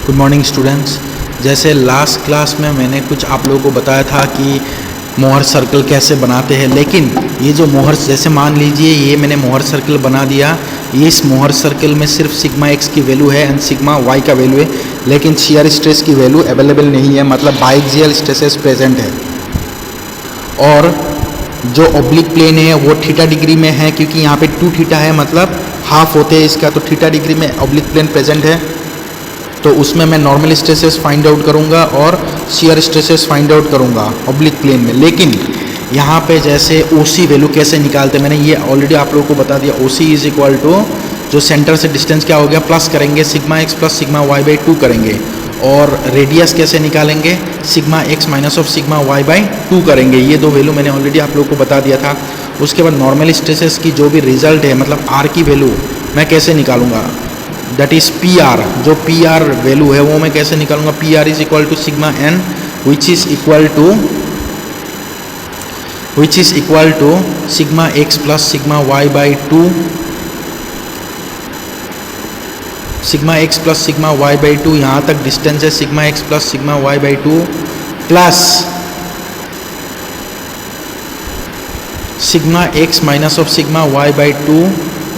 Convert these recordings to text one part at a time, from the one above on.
Good morning students. जैसे last class में मैंने कुछ आप लोगों को बताया था कि मोहर सर्कल कैसे बनाते हैं, लेकिन ये जो मोहर, जैसे मान लीजिए ये मैंने मोहर सर्कल बना दिया, ये इस मोहर सर्कल में सिर्फ सिग्मा एक्स की वैल्यू है एंड सिग्मा वाई का वैल्यू है, लेकिन शियर स्ट्रेस की वैल्यू अवेलेबल नहीं है, मतलब बाइक्सियल स्ट्रेसेस प्रेजेंट है। और जो ऑब्लिक प्लेन है वो थीटा डिग्री में है, क्योंकि यहाँ पे 2 थीटा है, मतलब हाफ होते हैं इसका, तो थीटा डिग्री में ऑब्लिक प्लेन प्रेजेंट है। तो उसमें मैं नॉर्मल स्ट्रेसेस फाइंड आउट करूँगा और शियर स्ट्रेसेस फाइंड आउट करूँगा ऑब्लिक प्लेन में। लेकिन यहाँ पे जैसे ओसी वैल्यू कैसे निकालते हैं, मैंने ये ऑलरेडी आप लोगों को बता दिया। ओसी इज इक्वल टू जो सेंटर से डिस्टेंस क्या हो गया, प्लस करेंगे sigma x plus sigma Y by 2 करेंगे। और रेडियस कैसे निकालेंगे, sigma x minus of sigma Y by 2 करेंगे। ये 2 वैल्यू मैंने ऑलरेडी आप लोगों को बता दिया था। उसके बाद नॉर्मल स्ट्रेसेस की जो भी रिजल्ट है, मतलब आर की वैल्यू मैं कैसे निकालूंगा, दैट इज पी आर। जो पी आर वैल्यू है वो मैं कैसे निकालूंगा, P R is equal to sigma n which is equal to sigma x plus sigma Y by 2, sigma x plus sigma Y by 2, यहाँ तक डिस्टेंस है sigma x plus sigma Y by 2 plus sigma x minus of sigma Y by 2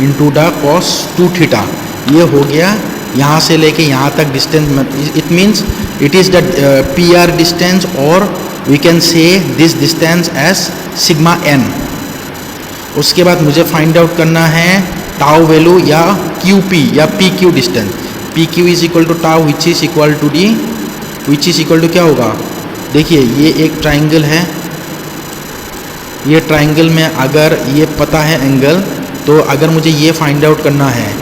into the cos 2 theta. ये हो गया यहाँ से लेके यहाँ तक distance. It means it is the P R distance, और we can say this distance as sigma N. उसके बाद मुझे फाइंड आउट करना है टाउ वैल्यू या क्यू पी या P Q distance. P Q is equal to tau which is equal to D, which is equal to क्या होगा, देखिए ये एक ट्राइंगल है, ये ट्राइंगल में अगर ये पता है एंगल, तो अगर मुझे ये फाइंड आउट करना है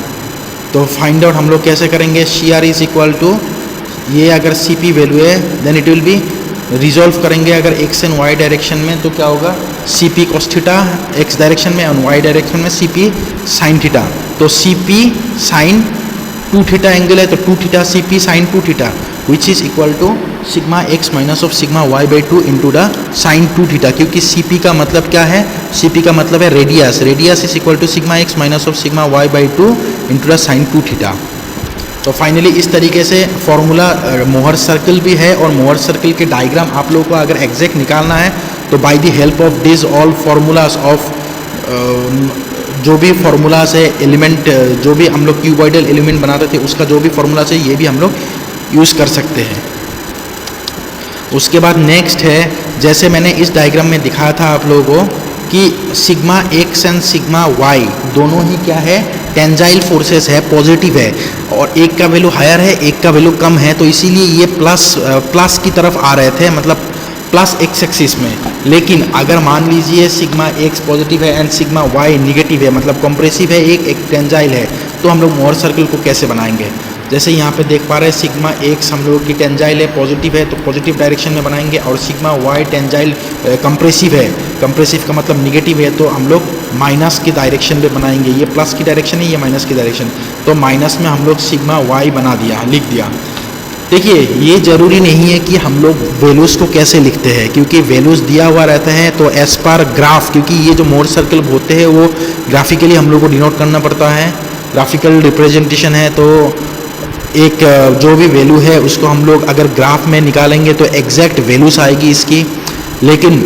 तो फाइंड आउट हम लोग कैसे करेंगे, C R is equal to, ये अगर सी पी वैल्यू है then it will be resolve करेंगे अगर एक्स एंड वाई डायरेक्शन में, तो क्या होगा C P cos theta x direction में और वाई डायरेक्शन में सी पी साइन थीटा। तो C P sine 2 theta angle है, तो 2 theta C P sine 2 theta which is equal to sigma x minus of sigma Y by 2 into the sine 2 theta. क्योंकि C P का मतलब क्या है, C P का मतलब है radius, radius is equal to sigma x minus of sigma Y by 2 into the sine 2 theta. तो finally इस तरीके से फॉर्मूला मोहर सर्कल भी है, और मोहर सर्कल के डायग्राम आप लोगों को अगर एग्जैक्ट निकालना है तो by the help of this all formulas of जो भी फॉर्मूलाज है एलिमेंट, जो भी हम लोग क्यूबॉइडल एलिमेंट बनाते थे उसका जो भी फॉर्मूलाज है ये भी हम लोग यूज़ कर सकते हैं। उसके बाद नेक्स्ट है, जैसे मैंने इस डायग्राम में दिखाया था आप लोगों को कि sigma x and sigma y दोनों ही क्या है, टेंजाइल फोर्सेस है, पॉजिटिव है, और एक का वैल्यू हायर है एक का वैल्यू कम है, तो इसीलिए ये प्लस की तरफ आ रहे थे, मतलब प्लस एक्स एक्सिस में। लेकिन अगर मान लीजिए सिग्मा एक्स पॉजिटिव है एंड सिग्मा वाई निगेटिव है, मतलब कंप्रेसिव है, एक टेंजाइल है, तो हम लोग मोहर सर्कल को कैसे बनाएंगे। जैसे यहाँ पे देख पा रहे हैं सिग्मा एक्स हम लोग की टेंजाइल है, पॉजिटिव है, तो पॉजिटिव डायरेक्शन में बनाएंगे, और सिग्मा वाई टेंजाइल कंप्रेसिव है, कंप्रेसिव का मतलब निगेटिव है, तो हम लोग माइनस की डायरेक्शन में बनाएंगे। ये प्लस की डायरेक्शन है, ये माइनस की डायरेक्शन, तो माइनस में हम लोग सिग्मा वाई बना दिया, लिख दिया। देखिए ये ज़रूरी नहीं है कि हम लोग वैल्यूज़ को कैसे लिखते हैं, क्योंकि वैल्यूज़ दिया हुआ रहता है तो एज पर ग्राफ, क्योंकि ये जो मोहर सर्कल होते हैं वो ग्राफिकली हम लोग को डिनोट करना पड़ता है, ग्राफिकल रिप्रेजेंटेशन है, तो एक जो भी वैल्यू है उसको हम लोग अगर ग्राफ में निकालेंगे तो एग्जैक्ट वैल्यूज आएगी इसकी। लेकिन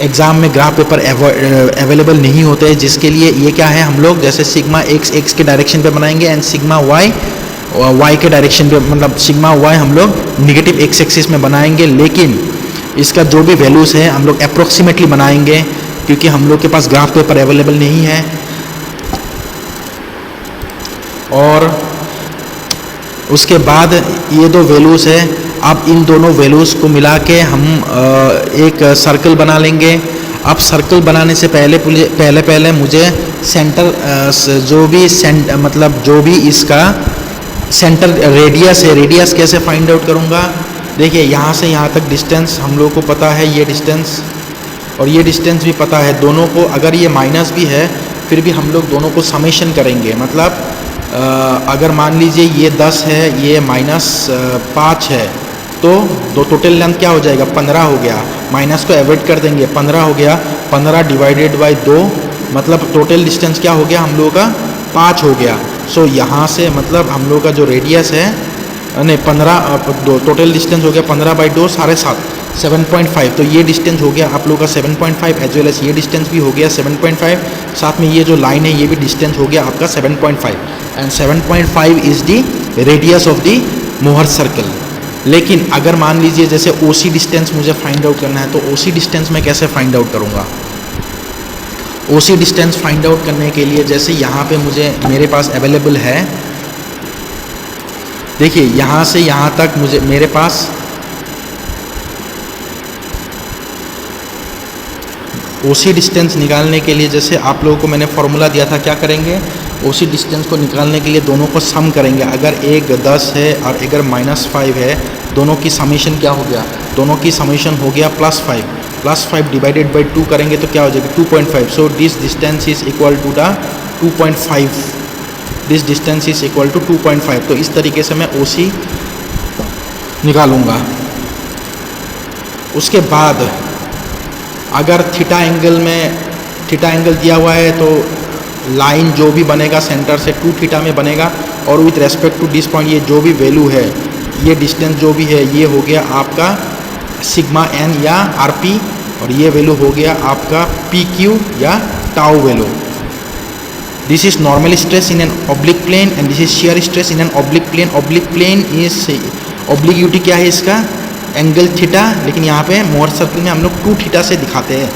एग्ज़ाम में ग्राफ पेपर अवेलेबल नहीं होते हैं, जिसके लिए ये क्या है, हम लोग जैसे सिग्मा एक्स एक्स के डायरेक्शन पे बनाएंगे एंड सिग्मा वाई वाई के डायरेक्शन पे, मतलब सिग्मा वाई हम लोग निगेटिव एक्स एक्सिस में बनाएंगे। लेकिन इसका जो भी वैल्यूज़ है हम लोग अप्रोक्सीमेटली बनाएंगे, क्योंकि हम लोग के पास ग्राफ पेपर अवेलेबल नहीं है। और उसके बाद ये 2 वैल्यूज़ है, अब इन दोनों वैल्यूज़ को मिला के हम एक सर्कल बना लेंगे। अब सर्कल बनाने से पहले मुझे सेंटर जो भी मतलब जो भी इसका सेंटर रेडियस है, रेडियस कैसे फाइंड आउट करूँगा। देखिए यहाँ से यहाँ तक डिस्टेंस हम लोग को पता है, ये डिस्टेंस और ये डिस्टेंस भी पता है, दोनों को अगर ये माइनस भी है फिर भी हम लोग दोनों को समेशन करेंगे। मतलब अगर मान लीजिए ये 10 है, ये -5 है, तो दो टोटल लेंथ क्या हो जाएगा, 15 हो गया, माइनस को एवॉइड कर देंगे, 15 हो गया, 15 डिवाइडेड बाय 2, मतलब टोटल डिस्टेंस क्या हो गया हम लोगों का 5 हो गया। सो यहाँ से मतलब हम लोग का जो रेडियस है नहीं 15 टोटल डिस्टेंस हो गया 15/2 7.5 7.5। तो ये डिस्टेंस हो गया आप लोगों का 7.5 एज वेल एस ये डिस्टेंस भी हो गया 7.5। साथ में ये जो लाइन है ये भी डिस्टेंस हो गया आपका 7.5 and 7.5 is the radius of the Mohr circle. लेकिन अगर मान लीजिए जैसे OC डिस्टेंस मुझे फाइंड आउट करना है तो OC डिस्टेंस मैं कैसे फाइंड आउट करूँगा? OC डिस्टेंस फाइंड आउट करने के लिए जैसे यहाँ पे मेरे पास अवेलेबल है, देखिए यहाँ से यहाँ तक मेरे पास OC डिस्टेंस निकालने के लिए जैसे आप लोगों को मैंने फॉर्मूला दिया था, क्या करेंगे? OC डिस्टेंस को निकालने के लिए दोनों को सम करेंगे। अगर एक 10 है और अगर -5 है, दोनों की समेशन क्या हो गया? दोनों की समेशन हो गया +5 डिवाइडेड बाई 2 करेंगे तो क्या हो जाएगा? 2.5। So this distance is equal to the 2.5। This distance is equal to 2.5। तो इस तरीके से मैं OC निकालूंगा। उसके बाद अगर थीटा एंगल दिया हुआ है तो लाइन जो भी बनेगा सेंटर से 2 थीटा में बनेगा और with respect to this point ये जो भी वैल्यू है, ये डिस्टेंस जो भी है ये हो गया आपका सिग्मा n या RP और ये वैल्यू हो गया आपका PQ या tau value. This is normal stress in an oblique plane and this is shear stress in an oblique plane. Oblique plane is obliquity क्या है इसका? एंगल थीटा, लेकिन यहाँ पे मोहर सर्कल में हम लोग 2 थीटा से दिखाते हैं।